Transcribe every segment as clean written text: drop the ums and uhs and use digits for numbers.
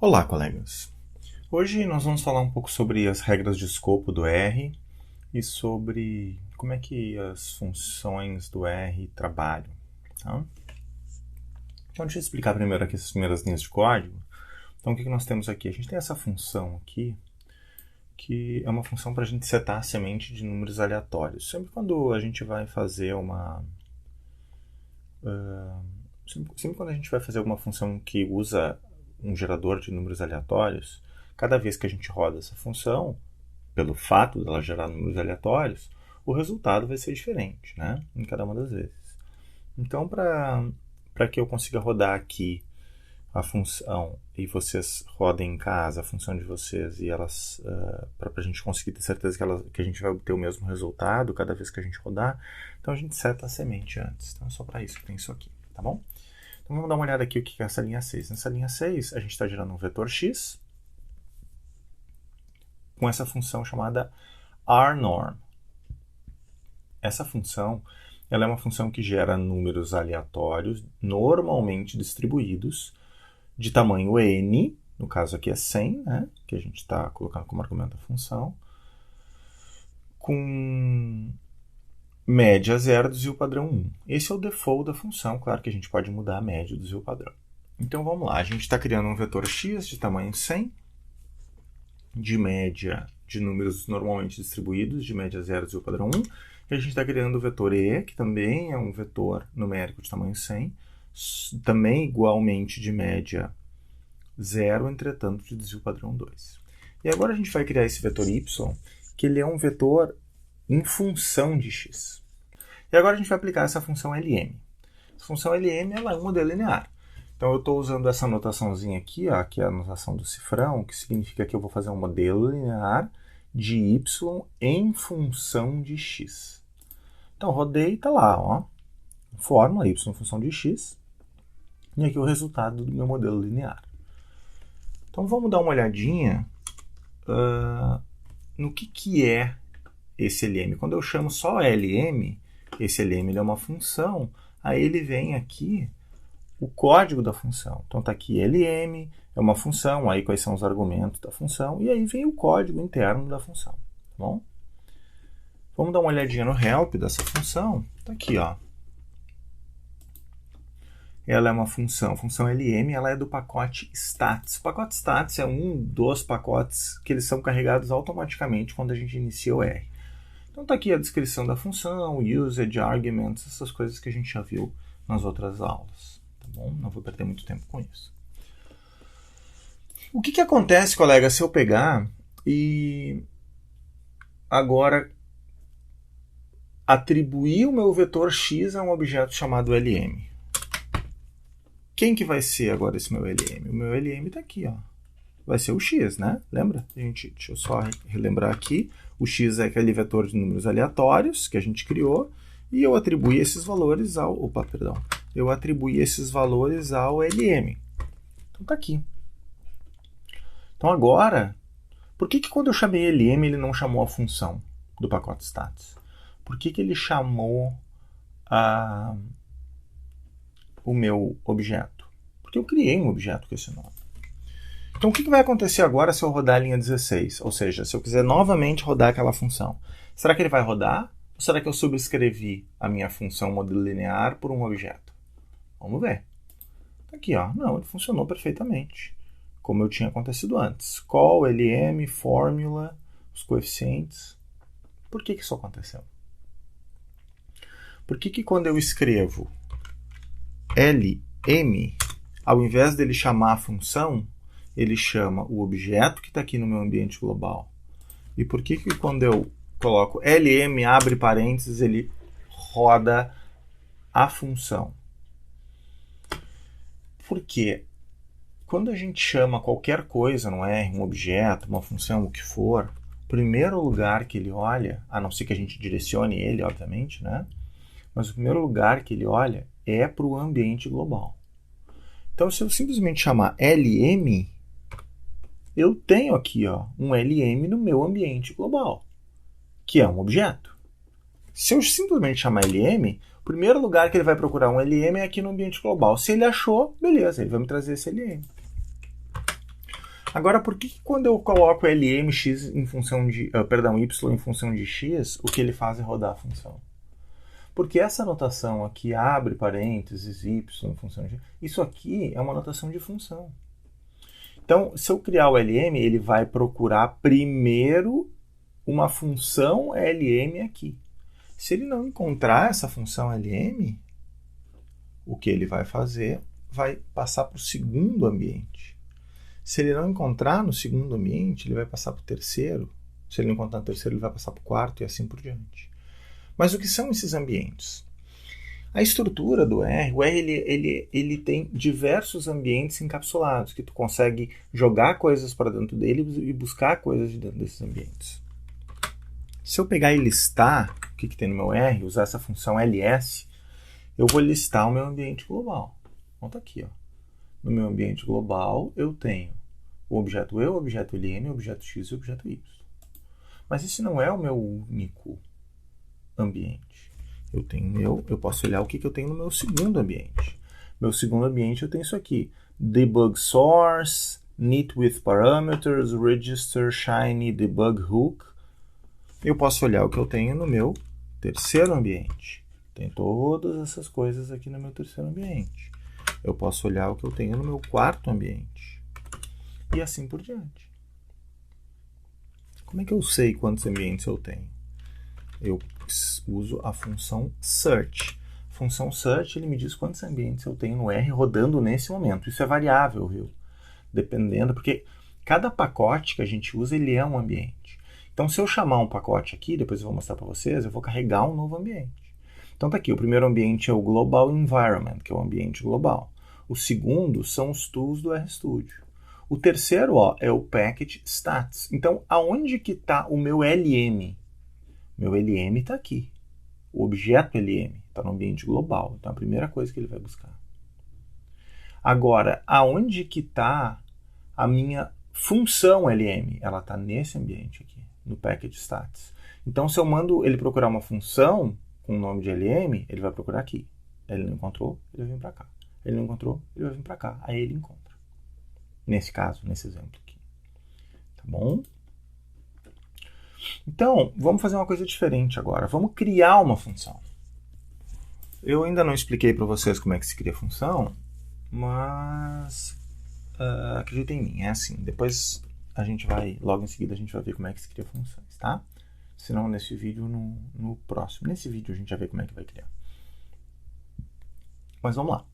Olá, colegas! Hoje nós vamos falar um pouco sobre as regras de escopo do R e sobre como é que as funções do R trabalham. Tá? Então, deixa eu explicar primeiro aqui as primeiras linhas de código. Então, o que nós temos aqui? A gente tem essa função aqui, que é uma função para a gente setar a semente de números aleatórios. Sempre quando a gente vai fazer uma... sempre quando a gente vai fazer alguma função que usa um gerador de números aleatórios, cada vez que a gente roda essa função, pelo fato dela gerar números aleatórios, o resultado vai ser diferente, né? Em cada uma das vezes. Então, para que eu consiga rodar aqui a função e vocês rodem em casa a função de vocês e elas, para a gente conseguir ter certeza que a gente vai obter o mesmo resultado cada vez que a gente rodar, então a gente seta a semente antes. Então é só para isso que tem isso aqui, tá bom? Então vamos dar uma olhada aqui o que é essa linha 6. Nessa linha 6, a gente está gerando um vetor x com essa função chamada rnorm. Essa função ela é uma função que gera números aleatórios, normalmente distribuídos, de tamanho n, no caso aqui é 100, né, que a gente está colocando como argumento a função, com média 0 do zero padrão 1. Esse é o default da função, claro que a gente pode mudar a média do zero padrão. Então vamos lá, a gente está criando um vetor x de tamanho 100, de média de números normalmente distribuídos, de média 0 do zero padrão 1, e a gente está criando o vetor e, que também é um vetor numérico de tamanho 100, também igualmente de média 0, entretanto de desvio padrão 2. E agora a gente vai criar esse vetor y, que ele é um vetor em função de x. E agora a gente vai aplicar essa função lm. Essa função lm ela é um modelo linear. Então eu estou usando essa notaçãozinha aqui, ó, que é a notação do cifrão, que significa que eu vou fazer um modelo linear de y em função de x. Então rodei e está lá, ó, fórmula y em função de x, e aqui o resultado do meu modelo linear. Então vamos dar uma olhadinha no que é esse lm. Quando eu chamo só lm, esse lm ele é uma função, aí ele vem aqui o código da função. Então está aqui lm, é uma função, aí quais são os argumentos da função, e aí vem o código interno da função. Tá bom? Vamos dar uma olhadinha no help dessa função. Está aqui, ó. Ela é uma função, a função lm, ela é do pacote stats. O pacote stats é um dos pacotes que eles são carregados automaticamente quando a gente inicia o R. Então está aqui a descrição da função, usage, arguments, essas coisas que a gente já viu nas outras aulas. Tá bom? Não vou perder muito tempo com isso. O que acontece, colega, se eu pegar e agora atribuir o meu vetor x a um objeto chamado lm? Quem que vai ser agora esse meu lm? O meu lm está aqui, ó. Vai ser o x, né? Lembra? Deixa eu só relembrar aqui. O x é aquele vetor de números aleatórios que a gente criou e eu atribuí esses valores ao... Eu atribuí esses valores ao lm. Então está aqui. Então agora, por que quando eu chamei lm ele não chamou a função do pacote stats? Por que ele chamou o meu objeto? Porque eu criei um objeto com esse nome. Então o que vai acontecer agora se eu rodar a linha 16? Ou seja, se eu quiser novamente rodar aquela função. Será que ele vai rodar? Ou será que eu subscrevi a minha função modelo linear por um objeto? Vamos ver. Aqui, ó. Não, ele funcionou perfeitamente. Como eu tinha acontecido antes. Call, lm, fórmula, os coeficientes. Por que isso aconteceu? Por que quando eu escrevo lm, ao invés dele chamar a função, ele chama o objeto que está aqui no meu ambiente global? E por que quando eu coloco lm, abre parênteses, ele roda a função? Porque quando a gente chama qualquer coisa no R, um objeto, uma função, o que for, o primeiro lugar que ele olha, a não ser que a gente direcione ele, obviamente, né? Mas o primeiro lugar que ele olha é para o ambiente global. Então, se eu simplesmente chamar lm, eu tenho aqui, ó, um lm no meu ambiente global, que é um objeto. Se eu simplesmente chamar lm, o primeiro lugar que ele vai procurar um lm é aqui no ambiente global. Se ele achou, beleza, ele vai me trazer esse lm. Agora, por que quando eu coloco lmx em função de, y em função de x, o que ele faz é rodar a função? Porque essa notação aqui, abre parênteses, y em função de... Isso aqui é uma notação de função. Então, se eu criar o lm, ele vai procurar primeiro uma função lm aqui. Se ele não encontrar essa função lm, o que ele vai fazer? Vai passar para o segundo ambiente. Se ele não encontrar no segundo ambiente, ele vai passar para o terceiro. Se ele não encontrar no terceiro, ele vai passar para o quarto e assim por diante. Mas o que são esses ambientes? A estrutura do R, o R ele tem diversos ambientes encapsulados, que tu consegue jogar coisas para dentro dele e buscar coisas de dentro desses ambientes. Se eu pegar e listar o que tem no meu R, usar essa função ls, eu vou listar o meu ambiente global. Então tá aqui, ó. No meu ambiente global, eu tenho o objeto E, o objeto LM, o objeto X e o objeto Y. Mas esse não é o meu único ambiente. Eu posso olhar o que eu tenho no meu segundo ambiente. Meu segundo ambiente eu tenho isso aqui. Debug source, neat with parameters, register, shiny, debug hook. Eu posso olhar o que eu tenho no meu terceiro ambiente. Tem todas essas coisas aqui no meu terceiro ambiente. Eu posso olhar o que eu tenho no meu quarto ambiente. E assim por diante. Como é que eu sei quantos ambientes eu tenho? Eu uso a função search. A função search, ele me diz quantos ambientes eu tenho no R rodando nesse momento. Isso é variável, viu? Dependendo, porque cada pacote que a gente usa, ele é um ambiente. Então, se eu chamar um pacote aqui, depois eu vou mostrar para vocês, eu vou carregar um novo ambiente. Então, tá aqui, o primeiro ambiente é o Global Environment, que é o ambiente global. O segundo são os tools do RStudio. O terceiro, ó, é o Package Stats. Então, aonde que está o meu LM? Meu LM está aqui. O objeto LM está no ambiente global. Então, a primeira coisa que ele vai buscar. Agora, aonde que está a minha função LM? Ela está nesse ambiente aqui, no Package Stats. Então, se eu mando ele procurar uma função com o nome de LM, ele vai procurar aqui. Ele não encontrou, ele vai vir para cá. Ele não encontrou, ele vai vir para cá. Aí ele encontra. Nesse caso, nesse exemplo aqui. Tá bom? Então, vamos fazer uma coisa diferente agora. Vamos criar uma função. Eu ainda não expliquei para vocês como é que se cria função, mas acreditem em mim, é assim. Depois a gente vai, logo em seguida, a gente vai ver como é que se cria funções, tá? Se não, nesse vídeo, no próximo. Nesse vídeo a gente vai ver como é que vai criar. Mas vamos lá.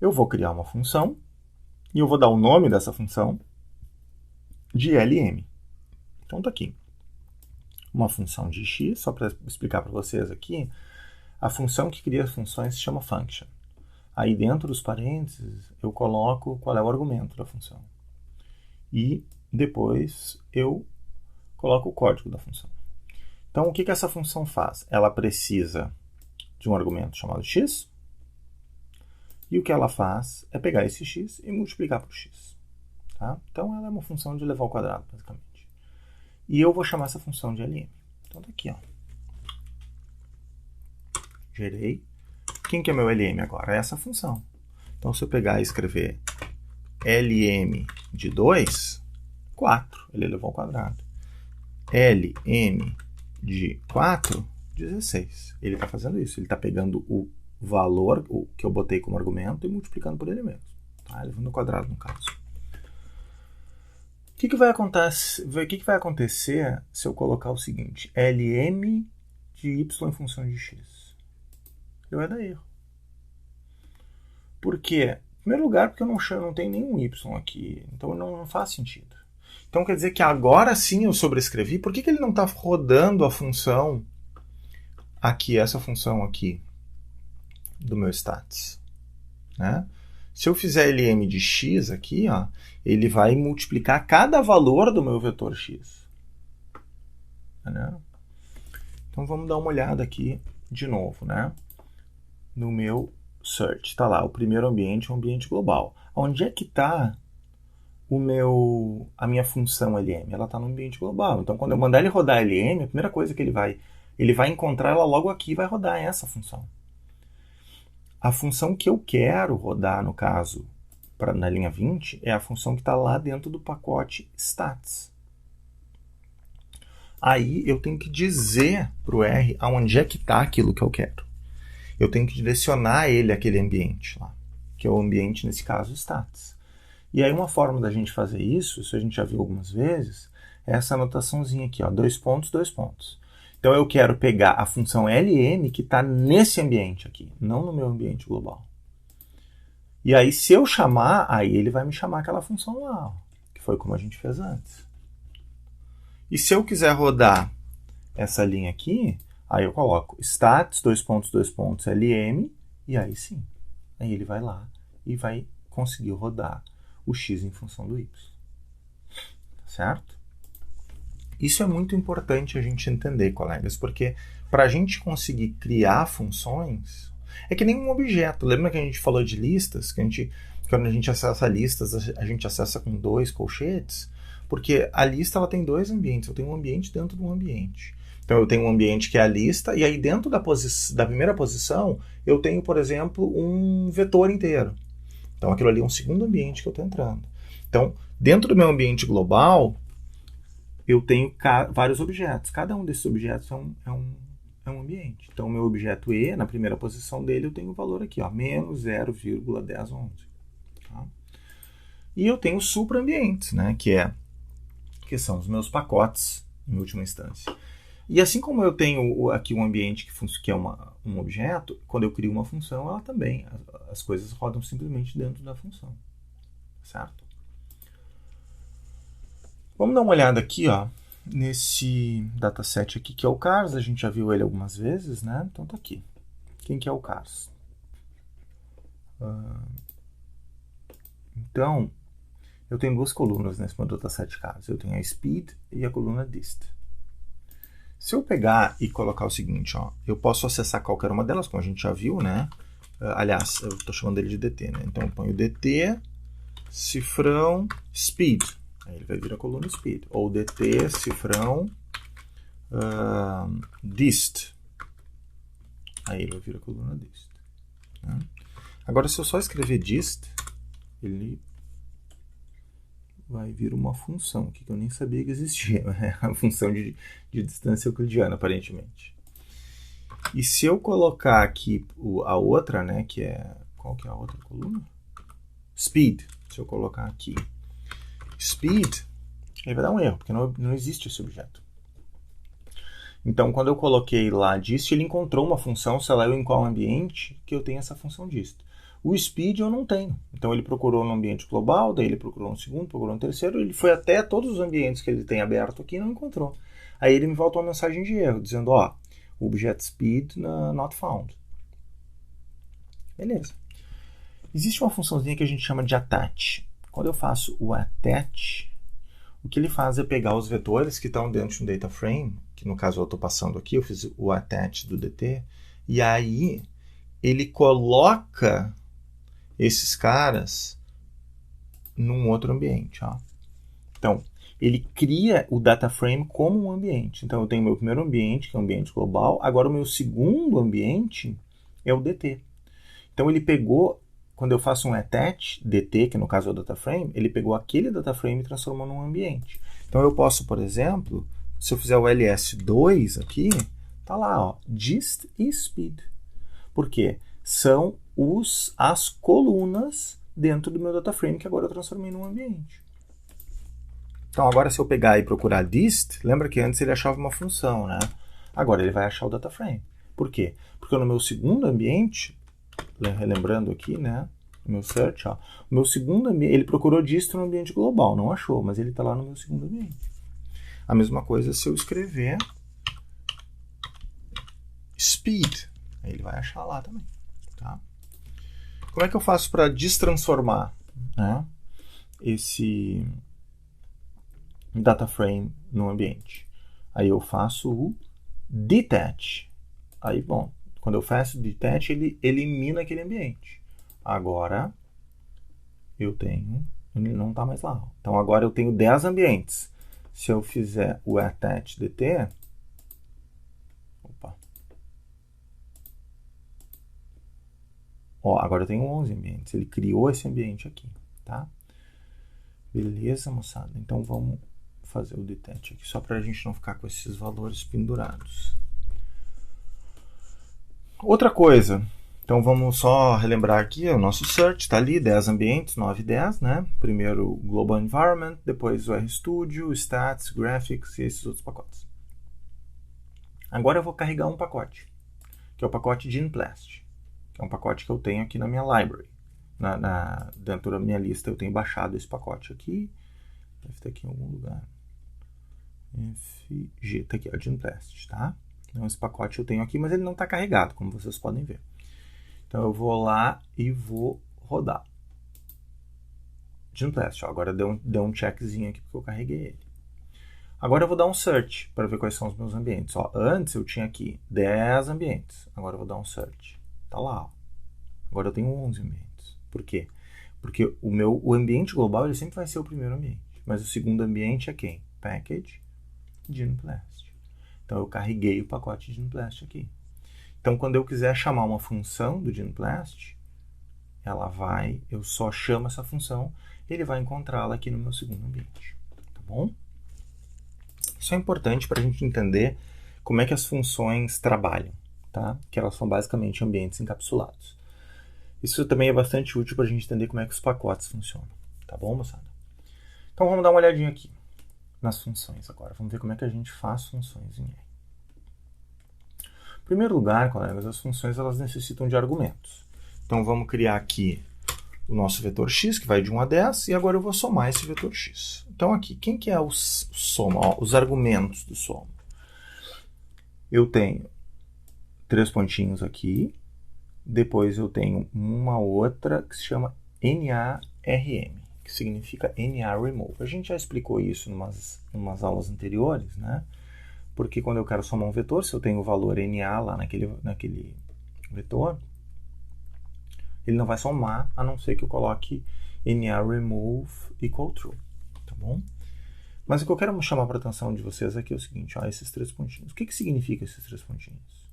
Eu vou criar uma função e eu vou dar o nome dessa função de LM. Então tá aqui. Uma função de x, só para explicar para vocês aqui, a função que cria as funções se chama function. Aí dentro dos parênteses eu coloco qual é o argumento da função. E depois eu coloco o código da função. Então o que essa função faz? Ela precisa de um argumento chamado x, e o que ela faz é pegar esse x e multiplicar por x. Tá? Então ela é uma função de levar ao quadrado, basicamente. E eu vou chamar essa função de LM. Então tá aqui, ó. Gerei. Quem que é meu LM agora? É essa função. Então se eu pegar e escrever LM de 2, 4, ele levou ao quadrado. LM de 4, 16. Ele está fazendo isso. Ele está pegando o valor o que eu botei como argumento e multiplicando por ele mesmo. Tá? Levando ao quadrado, no caso. O que vai acontecer se eu colocar o seguinte? LM de y em função de x. Ele vai dar erro. Por quê? Em primeiro lugar, porque eu não tenho nenhum y aqui. Então não faz sentido. Então quer dizer que agora sim eu sobrescrevi. Por que ele não está rodando a função aqui, essa função aqui do meu stats? Né? Se eu fizer LM de x aqui, ó, ele vai multiplicar cada valor do meu vetor x. Né? Então vamos dar uma olhada aqui de novo, né? No meu search. Está lá, o primeiro ambiente é o ambiente global. Onde é que está a minha função LM? Ela está no ambiente global. Então quando eu mandar ele rodar LM, a primeira coisa que ele vai encontrar ela logo aqui e vai rodar essa função. A função que eu quero rodar, no caso, na linha 20 é a função que está lá dentro do pacote stats. Aí eu tenho que dizer para o R aonde é que está aquilo que eu quero. Eu tenho que direcionar ele àquele ambiente lá, que é o ambiente, nesse caso, stats. E aí uma forma da gente fazer isso a gente já viu algumas vezes, é essa anotaçãozinha aqui, ó, 2 pontos, 2 pontos. Então eu quero pegar a função LM que está nesse ambiente aqui, não no meu ambiente global. E aí se eu chamar, aí ele vai me chamar aquela função lá, ó, que foi como a gente fez antes. E se eu quiser rodar essa linha aqui, aí eu coloco stats, 2 pontos, 2 pontos, LM, e aí sim, aí ele vai lá e vai conseguir rodar o x em função do y. Certo? Isso é muito importante a gente entender, colegas, porque para a gente conseguir criar funções, é que nem um objeto. Lembra que a gente falou de listas? Que quando a gente acessa listas, a gente acessa com 2 colchetes? Porque a lista ela tem 2 ambientes. Eu tenho um ambiente dentro de um ambiente. Então eu tenho um ambiente que é a lista, e aí dentro da primeira posição, eu tenho, por exemplo, um vetor inteiro. Então aquilo ali é um segundo ambiente que eu estou entrando. Então, dentro do meu ambiente global, eu tenho vários objetos. Cada um desses objetos é um ambiente. Então, o meu objeto E, na primeira posição dele, eu tenho o valor aqui, ó, menos 0,1011. Tá? E eu tenho supra-ambientes, né, que são os meus pacotes, em última instância. E assim como eu tenho aqui um ambiente que é um objeto, quando eu crio uma função, ela também, as coisas rodam simplesmente dentro da função. Certo? Vamos dar uma olhada aqui, ó, nesse dataset aqui, que é o cars. A gente já viu ele algumas vezes, né? Então tá aqui. Quem que é o cars? Então, eu tenho 2 colunas nesse meu dataset cars. Eu tenho a speed e a coluna dist. Se eu pegar e colocar o seguinte, ó, eu posso acessar qualquer uma delas, como a gente já viu, né? Aliás, eu estou chamando ele de dt, né? Então eu ponho dt, cifrão, speed. Aí ele vai vir a coluna speed. Ou dt, cifrão, dist. Aí ele vai vir a coluna dist. Né? Agora, se eu só escrever dist, ele vai vir uma função aqui que eu nem sabia que existia. É a função de distância euclidiana, aparentemente. E se eu colocar aqui a outra, né, que é... Qual que é a outra coluna? Speed. Se eu colocar aqui speed, ele vai dar um erro, porque não existe esse objeto. Então, quando eu coloquei lá dist, ele encontrou uma função, sei lá eu em qual ambiente, que eu tenho essa função dist. O speed eu não tenho. Então, ele procurou no ambiente global, daí ele procurou no segundo, procurou no terceiro, ele foi até todos os ambientes que ele tem aberto aqui e não encontrou. Aí ele me voltou uma mensagem de erro, dizendo, ó, o objeto speed not found. Beleza. Existe uma funçãozinha que a gente chama de attach. Quando eu faço o attach, o que ele faz é pegar os vetores que estão dentro de um data frame, que no caso eu estou passando aqui, eu fiz o attach do dt, e aí ele coloca esses caras num outro ambiente. Ó. Então, ele cria o data frame como um ambiente. Então, eu tenho o meu primeiro ambiente, que é o ambiente global. Agora, o meu segundo ambiente é o dt. Então, ele pegou, quando eu faço um attach, dt, que no caso é o data frame, ele pegou aquele data frame e transformou num ambiente. Então, eu posso, por exemplo, se eu fizer o ls2 aqui, tá lá, ó, dist e speed. Por quê? São as colunas dentro do meu data frame que agora eu transformei num ambiente. Então, agora se eu pegar e procurar dist, lembra que antes ele achava uma função, né? Agora ele vai achar o data frame. Por quê? Porque no meu segundo ambiente, relembrando aqui, né? No meu search, ó, o meu segundo ambiente, ele procurou dist no ambiente global, não achou, mas ele está lá no meu segundo ambiente. A mesma coisa se eu escrever speed, aí ele vai achar lá também, tá? Como é que eu faço para destransformar, né, esse data frame no ambiente? Aí eu faço o detach. Aí, bom, quando eu faço o detach, ele elimina aquele ambiente. Agora, eu tenho... Ele não está mais lá. Então, agora eu tenho 10 ambientes. Se eu fizer o attach dt... Opa. Ó, agora eu tenho 11 ambientes. Ele criou esse ambiente aqui. tá? Beleza, moçada? Então vamos fazer o detach aqui, só para a gente não ficar com esses valores pendurados. Outra coisa, então vamos só relembrar aqui, o nosso search está ali, 10 ambientes, 9 e 10, né? Primeiro o Global Environment, depois o RStudio, Stats, Graphics e esses outros pacotes. Agora eu vou carregar um pacote, que é o pacote Genplast, que é um pacote que eu tenho aqui na minha library. Dentro da minha lista eu tenho baixado esse pacote aqui, deve estar aqui em algum lugar. FG, tá aqui, ó, Genplast, tá? Então esse pacote eu tenho aqui, mas ele não está carregado, como vocês podem ver. Então eu vou lá e vou rodar. Genplast, ó, agora deu um checkzinho aqui porque eu carreguei ele. Agora eu vou dar um search para ver quais são os meus ambientes. Ó, antes eu tinha aqui 10 ambientes, agora eu vou dar um search. Tá lá, ó. Agora eu tenho 11 ambientes. Por quê? Porque o ambiente global ele sempre vai ser o primeiro ambiente, mas o segundo ambiente é quem? Package Genplast. Então eu carreguei o pacote Genplast aqui. Então quando eu quiser chamar uma função do Genplast, eu só chamo essa função, ele vai encontrá-la aqui no meu segundo ambiente. Tá bom? Isso é importante para a gente entender como é que as funções trabalham, tá? Que elas são basicamente ambientes encapsulados. Isso também é bastante útil para a gente entender como é que os pacotes funcionam. Tá bom, moçada? Então vamos dar uma olhadinha aqui nas funções agora. Vamos ver como é que a gente faz funções em R. Em primeiro lugar, colegas, as funções elas necessitam de argumentos. Então vamos criar aqui o nosso vetor x, que vai de 1 a 10, e agora eu vou somar esse vetor x. Então aqui, quem que é o soma? Ó, os argumentos do soma. Eu tenho 3 pontinhos aqui, depois eu tenho uma outra que se chama NaRM, que significa NaRemove. A gente já explicou isso em umas aulas anteriores, né? Porque quando eu quero somar um vetor, se eu tenho o valor Na lá naquele vetor, ele não vai somar, a não ser que eu coloque NaRemove equal true, tá bom? Mas o que eu quero chamar para a atenção de vocês aqui é o seguinte, ó, esses 3 pontinhos. O que significa esses 3 pontinhos?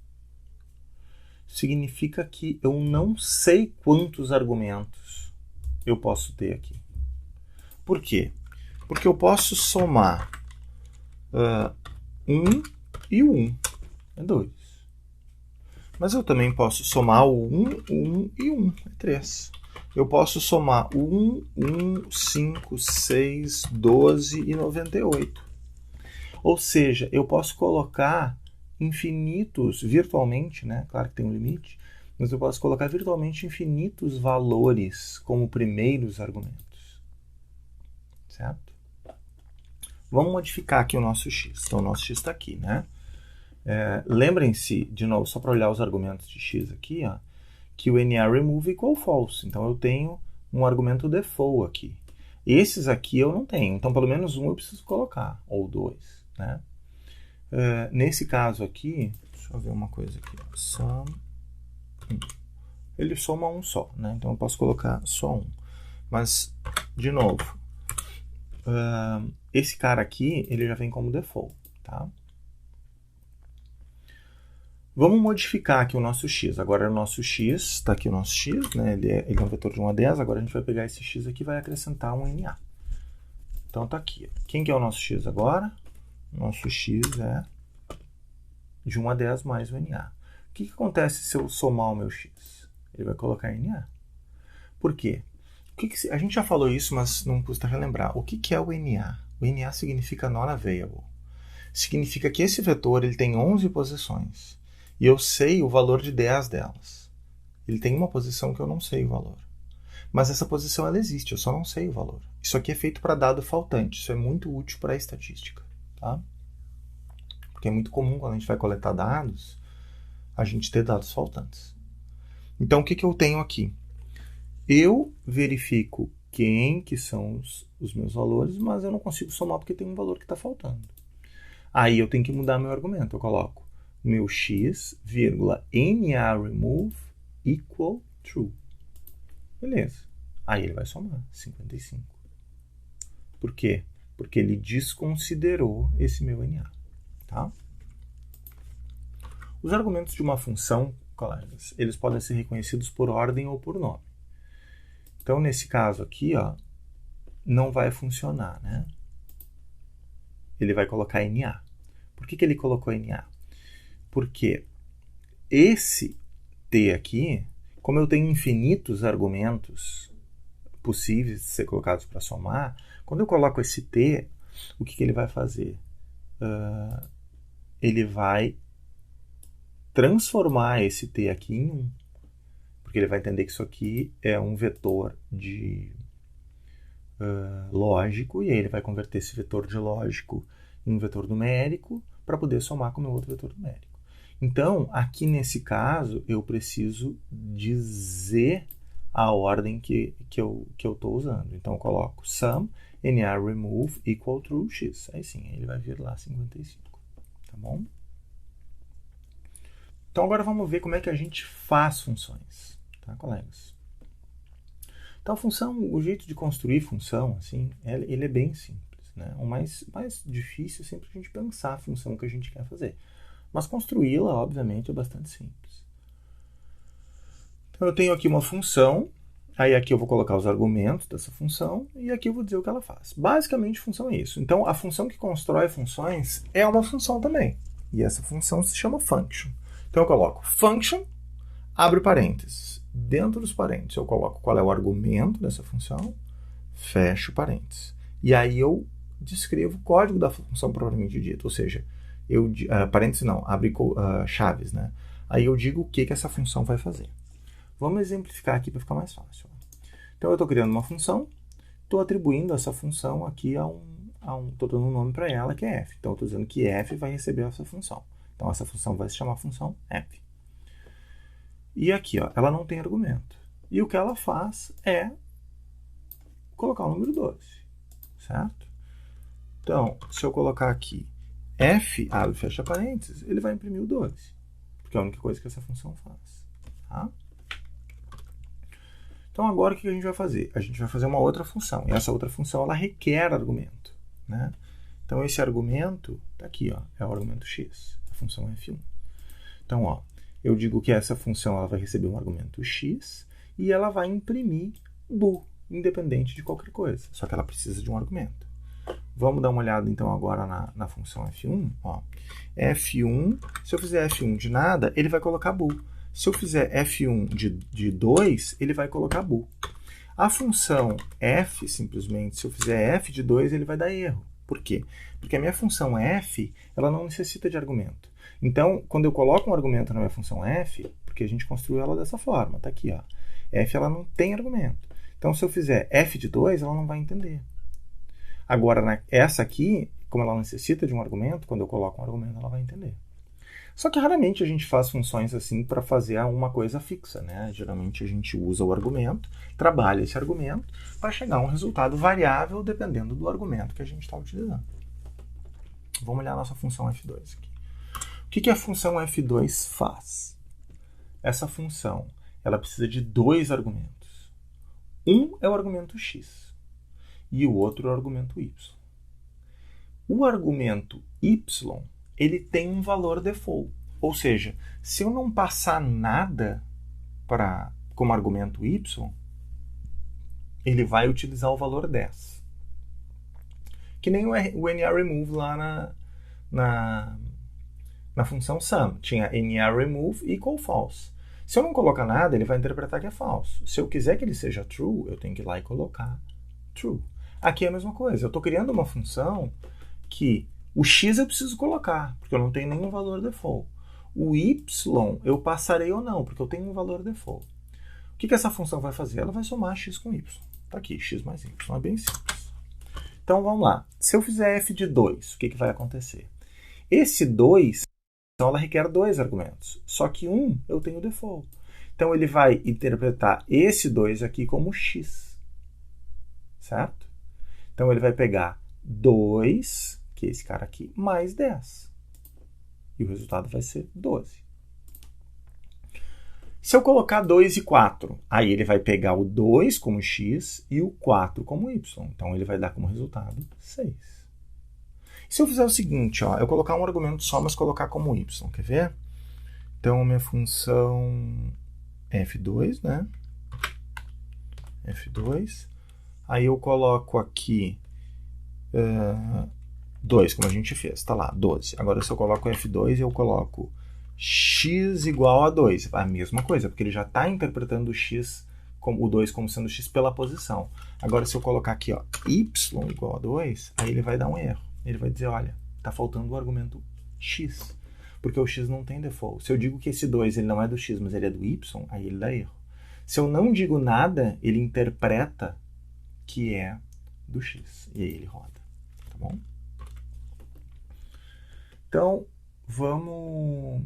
Significa que eu não sei quantos argumentos eu posso ter aqui. Por quê? Porque eu posso somar 1 e 1, é 2. Mas eu também posso somar o 1 e 1, é 3. Eu posso somar 1, 5, 6, 12 e 98. Ou seja, eu posso colocar infinitos, virtualmente, né? Claro que tem um limite, mas eu posso colocar virtualmente infinitos valores como primeiros argumentos. Certo? Vamos modificar aqui o nosso x. Então, o nosso x está aqui, né? Lembrem-se, de novo, só para olhar os argumentos de x aqui, ó, que o NaRemove equal false. Então, eu tenho um argumento default aqui. Esses aqui eu não tenho. Então, pelo menos um eu preciso colocar, ou 2, né? Nesse caso aqui, deixa eu ver uma coisa aqui. Ó, sum 1. Ele soma um só, né? Então, eu posso colocar só um. Mas, de novo, esse cara aqui, ele já vem como default, tá? Vamos modificar aqui o nosso x. Agora o nosso x, está aqui o nosso x, né? Ele é um vetor de 1 a 10, agora a gente vai pegar esse x aqui e vai acrescentar um Na. Então está aqui. Quem que é o nosso x agora? Nosso x é de 1 a 10 mais o Na. O que acontece se eu somar o meu x? Ele vai colocar Na. Por quê? A gente já falou isso, mas não custa relembrar. O que é o Na? O Na significa non-available. Significa que esse vetor ele tem 11 posições. E eu sei o valor de 10 delas. Ele tem uma posição que eu não sei o valor. Mas essa posição ela existe, eu só não sei o valor. Isso aqui é feito para dado faltante. Isso é muito útil para a estatística. Tá? Porque é muito comum quando a gente vai coletar dados, a gente ter dados faltantes. Então, o que eu tenho aqui? Eu verifico quem que são os meus valores, mas eu não consigo somar porque tem um valor que está faltando. Aí eu tenho que mudar meu argumento. Eu coloco meu x, NaRemove equal true. Beleza. Aí ele vai somar 55. Por quê? Porque ele desconsiderou esse meu Na. Tá? Os argumentos de uma função, colegas, eles podem ser reconhecidos por ordem ou por nome. Então, nesse caso aqui, ó, não vai funcionar, né? Ele vai colocar NA. Por que ele colocou NA? Porque esse T aqui, como eu tenho infinitos argumentos possíveis de ser colocados para somar, quando eu coloco esse T, o que ele vai fazer? Ele vai transformar esse T aqui em 1. Porque ele vai entender que isso aqui é um vetor de lógico, e aí ele vai converter esse vetor de lógico em um vetor numérico para poder somar com o meu outro vetor numérico. Então, aqui nesse caso, eu preciso dizer a ordem que eu estou usando. Então, eu coloco sum, NA remove equal true x. Aí sim, ele vai vir lá 55. Tá bom? Então, agora vamos ver como é que a gente faz funções. Tá, colegas? Então, a função, o jeito de construir função, assim, ele é bem simples, né? O mais difícil é sempre a gente pensar a função que a gente quer fazer. Mas construí-la, obviamente, é bastante simples. Então, eu tenho aqui uma função, aí aqui eu vou colocar os argumentos dessa função, e aqui eu vou dizer o que ela faz. Basicamente, função é isso. Então, a função que constrói funções é uma função também. E essa função se chama function. Então, eu coloco function, abre parênteses. Dentro dos parênteses, eu coloco qual é o argumento dessa função, fecho parênteses. E aí eu descrevo o código da função propriamente dito, ou seja, parênteses não, abre chaves, né? Aí eu digo o que essa função vai fazer. Vamos exemplificar aqui para ficar mais fácil. Então eu estou criando uma função, estou atribuindo essa função aqui estou dando um nome para ela que é f. Então eu estou dizendo que f vai receber essa função. Então essa função vai se chamar função f. E aqui, ó, ela não tem argumento. E o que ela faz é colocar o número 12, certo? Então, se eu colocar aqui f, abre e fecha parênteses, ele vai imprimir o 12, porque é a única coisa que essa função faz. Tá? Então, agora o que a gente vai fazer? A gente vai fazer uma outra função, e essa outra função ela requer argumento, né? Então, esse argumento está aqui, ó, é o argumento x, a função f1. Então, ó, eu digo que essa função ela vai receber um argumento x e ela vai imprimir bool, independente de qualquer coisa. Só que ela precisa de um argumento. Vamos dar uma olhada então agora na função f1. Ó. f1, se eu fizer f1 de nada, ele vai colocar bool. Se eu fizer f1 de 2, ele vai colocar bool. A função f, simplesmente, se eu fizer f de 2, ele vai dar erro. Por quê? Porque a minha função f ela não necessita de argumento. Então, quando eu coloco um argumento na minha função f, porque a gente construiu ela dessa forma, tá aqui, ó. F ela não tem argumento. Então, se eu fizer f de 2, ela não vai entender. Agora, essa aqui, como ela necessita de um argumento, quando eu coloco um argumento, ela vai entender. Só que raramente a gente faz funções assim para fazer uma coisa fixa, né? Geralmente a gente usa o argumento, trabalha esse argumento para chegar a um resultado variável dependendo do argumento que a gente está utilizando. Vamos olhar a nossa função f2 aqui. O que a função f2 faz? Essa função ela precisa de 2 argumentos. Um é o argumento x e o outro é o argumento y. O argumento y ele tem um valor default. Ou seja, se eu não passar nada como argumento y, ele vai utilizar o valor 10. Que nem o NA remove lá na função sum. Tinha NA remove equal false. Se eu não colocar nada, ele vai interpretar que é falso. Se eu quiser que ele seja true, eu tenho que ir lá e colocar true. Aqui é a mesma coisa. Eu estou criando uma função que o x eu preciso colocar, porque eu não tenho nenhum valor default. O y eu passarei ou não, porque eu tenho um valor default. O que essa função vai fazer? Ela vai somar x com y. Está aqui, x mais y. É bem simples. Então, vamos lá. Se eu fizer f de 2, o que vai acontecer? Esse 2, então ela requer 2 argumentos. Só que um eu tenho default. Então, ele vai interpretar esse 2 aqui como x. Certo? Então, ele vai pegar 2... que é esse cara aqui, mais 10. E o resultado vai ser 12. Se eu colocar 2 e 4, aí ele vai pegar o 2 como x e o 4 como y. Então, ele vai dar como resultado 6. Se eu fizer o seguinte, ó, eu colocar um argumento só, mas colocar como y, quer ver? Então, minha função f2, né? f2. Aí eu coloco aqui 2, como a gente fez. Tá lá, 12. Agora se eu coloco F2, eu coloco x igual a 2. A mesma coisa, porque ele já está interpretando o x, o 2 como sendo x pela posição. Agora se eu colocar aqui, ó, y igual a 2, aí ele vai dar um erro. Ele vai dizer, olha, está faltando o argumento x, porque o x não tem default. Se eu digo que esse 2 ele não é do x, mas ele é do y, aí ele dá erro. Se eu não digo nada, ele interpreta que é do x, e aí ele roda. Tá bom? Então, vamos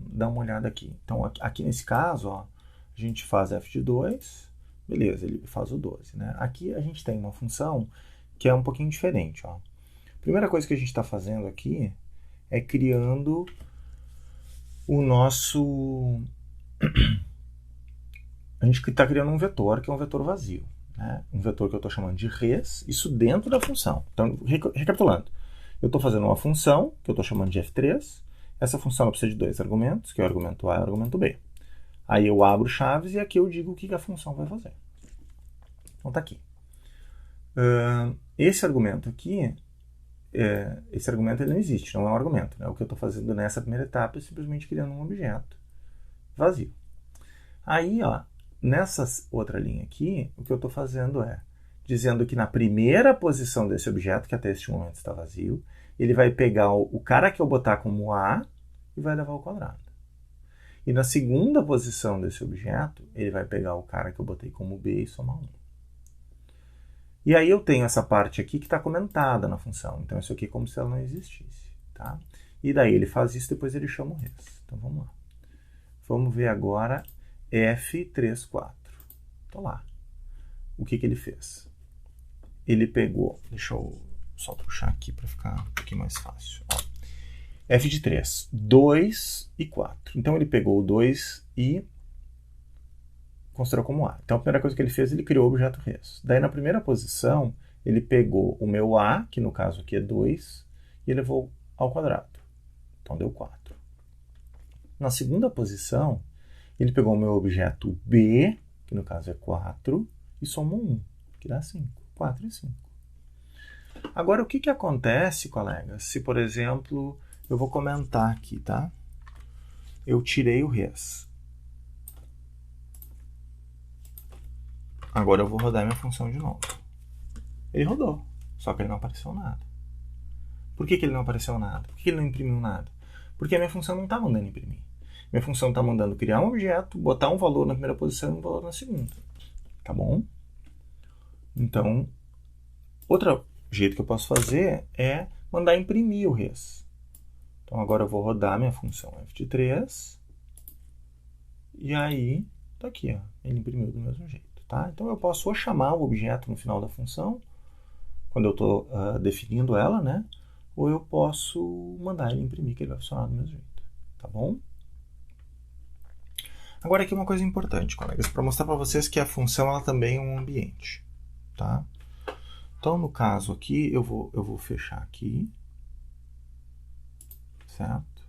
dar uma olhada aqui. Então, aqui nesse caso, ó, a gente faz f de 2, beleza, ele faz o 12. Né? Aqui a gente tem uma função que é um pouquinho diferente. Ó. A primeira coisa que a gente está fazendo aqui é criando o nosso... A gente está criando um vetor, que é um vetor vazio. Né? Um vetor que eu estou chamando de res, isso dentro da função. Então, recapitulando. Eu estou fazendo uma função, que eu estou chamando de f3. Essa função precisa de 2 argumentos, que é o argumento A e o argumento B. Aí eu abro chaves e aqui eu digo o que a função vai fazer. Então está aqui. Esse argumento aqui, esse argumento ele não existe, não é um argumento. Né? O que eu estou fazendo nessa primeira etapa é simplesmente criando um objeto vazio. Aí, ó, nessa outra linha aqui, o que eu estou fazendo é dizendo que na primeira posição desse objeto, que até este momento está vazio, ele vai pegar o cara que eu botar como A e vai levar ao quadrado. E na segunda posição desse objeto, ele vai pegar o cara que eu botei como B e somar 1. E aí eu tenho essa parte aqui que está comentada na função. Então isso aqui é como se ela não existisse. Tá? E daí ele faz isso, depois ele chama o res. Então vamos lá. Vamos ver agora F34. Então lá. O que ele fez? Ele pegou... Deixa eu só puxar aqui para ficar um pouquinho mais fácil. Ó. F de 3, 2 e 4. Então ele pegou o 2 e considerou como A. Então a primeira coisa que ele fez, ele criou o objeto res. Daí na primeira posição, ele pegou o meu A, que no caso aqui é 2, e levou ao quadrado. Então deu 4. Na segunda posição, ele pegou o meu objeto B, que no caso é 4, e somou 1, que dá 5. 4 e 5. Agora, o que acontece, colegas, se, por exemplo, eu vou comentar aqui, tá? Eu tirei o res. Agora eu vou rodar minha função de novo. Ele rodou, só que ele não apareceu nada. Por que ele não apareceu nada? Por que ele não imprimiu nada? Porque a minha função não está mandando imprimir. Minha função está mandando criar um objeto, botar um valor na primeira posição e um valor na segunda. Tá bom? Então, outro jeito que eu posso fazer é mandar imprimir o res. Então agora eu vou rodar minha função f de 3. E aí, tá aqui, ó, ele imprimiu do mesmo jeito. Tá? Então eu posso ou chamar o objeto no final da função, quando eu estou definindo ela, né? Ou eu posso mandar ele imprimir, que ele vai funcionar do mesmo jeito. Tá bom? Agora aqui uma coisa importante, colegas, para mostrar para vocês que a função ela também é um ambiente. Tá? Então, no caso aqui, eu vou fechar aqui. Certo?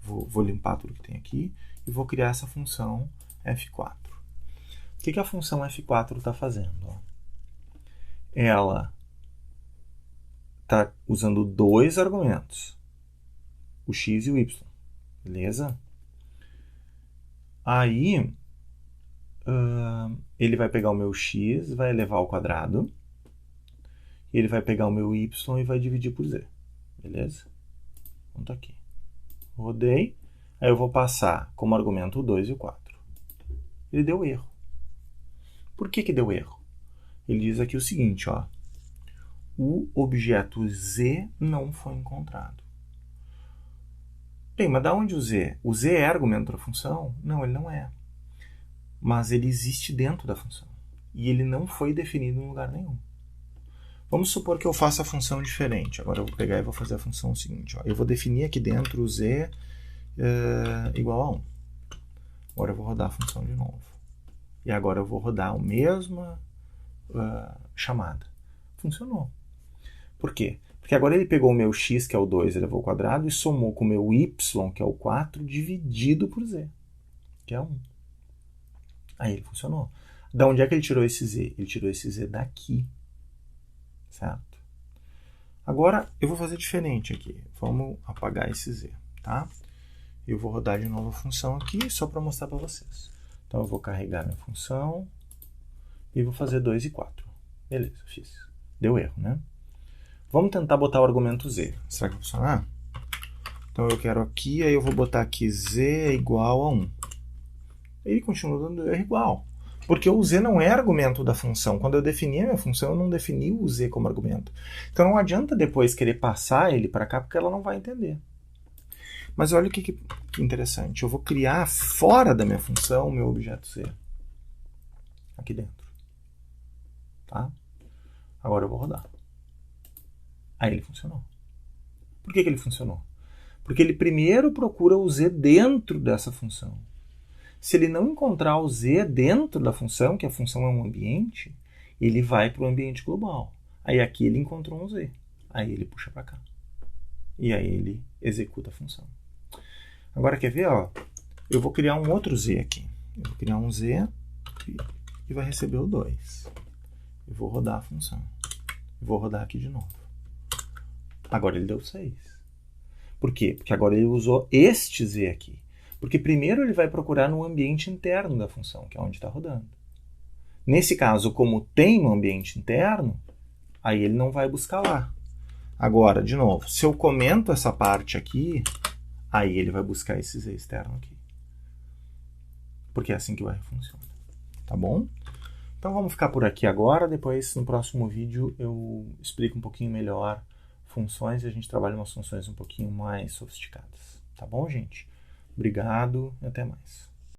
Vou limpar tudo que tem aqui e vou criar essa função f4. O que a função f4 está fazendo? Ó? Ela está usando 2 argumentos, o x e o y. Beleza? Aí, ele vai pegar o meu x, vai elevar ao quadrado. Ele vai pegar o meu y e vai dividir por z. Beleza? Então tá aqui. Rodei. Aí eu vou passar como argumento o 2 e o 4. Ele deu erro. Por que deu erro? Ele diz aqui o seguinte, ó. O objeto z não foi encontrado. Bem, mas da onde o z? O z é argumento da função? Não, ele não é. Mas ele existe dentro da função. E ele não foi definido em lugar nenhum. Vamos supor que eu faça a função diferente. Agora eu vou pegar e vou fazer a função seguinte. Ó. Eu vou definir aqui dentro o z igual a 1. Agora eu vou rodar a função de novo. E agora eu vou rodar a mesma chamada. Funcionou. Por quê? Porque agora ele pegou o meu x, que é o 2, elevou ao quadrado, e somou com o meu y, que é o 4, dividido por z, que é 1. Aí ele funcionou. Da onde é que ele tirou esse z? Ele tirou esse z daqui, certo? Agora, eu vou fazer diferente aqui. Vamos apagar esse z, tá? Eu vou rodar de novo a função aqui, só para mostrar para vocês. Então, eu vou carregar minha função e vou fazer 2 e 4. Beleza, fiz. Deu erro, né? Vamos tentar botar o argumento z. Será que vai funcionar? Então, eu quero aqui, aí eu vou botar aqui z é igual a 1. Ele continua dando erro igual. Porque o z não é argumento da função. Quando eu defini a minha função, eu não defini o z como argumento. Então, não adianta depois querer passar ele para cá, porque ela não vai entender. Mas olha o que interessante. Eu vou criar fora da minha função o meu objeto z. Aqui dentro. Tá? Agora eu vou rodar. Aí ele funcionou. Por que ele funcionou? Porque ele primeiro procura o z dentro dessa função. Se ele não encontrar o z dentro da função, que a função é um ambiente, ele vai para o ambiente global. Aí aqui ele encontrou um z. Aí ele puxa para cá. E aí ele executa a função. Agora quer ver? Ó, eu vou criar um outro z aqui. Eu vou criar um z e vai receber o 2. Eu vou rodar a função. Eu vou rodar aqui de novo. Agora ele deu 6. Por quê? Porque agora ele usou este z aqui. Porque primeiro ele vai procurar no ambiente interno da função, que é onde está rodando. Nesse caso, como tem um ambiente interno, aí ele não vai buscar lá. Agora, de novo, se eu comento essa parte aqui, aí ele vai buscar esse z externo aqui. Porque é assim que o R funciona. Tá bom? Então vamos ficar por aqui agora. Depois, no próximo vídeo, eu explico um pouquinho melhor funções e a gente trabalha umas funções um pouquinho mais sofisticadas. Tá bom, gente? Obrigado e até mais.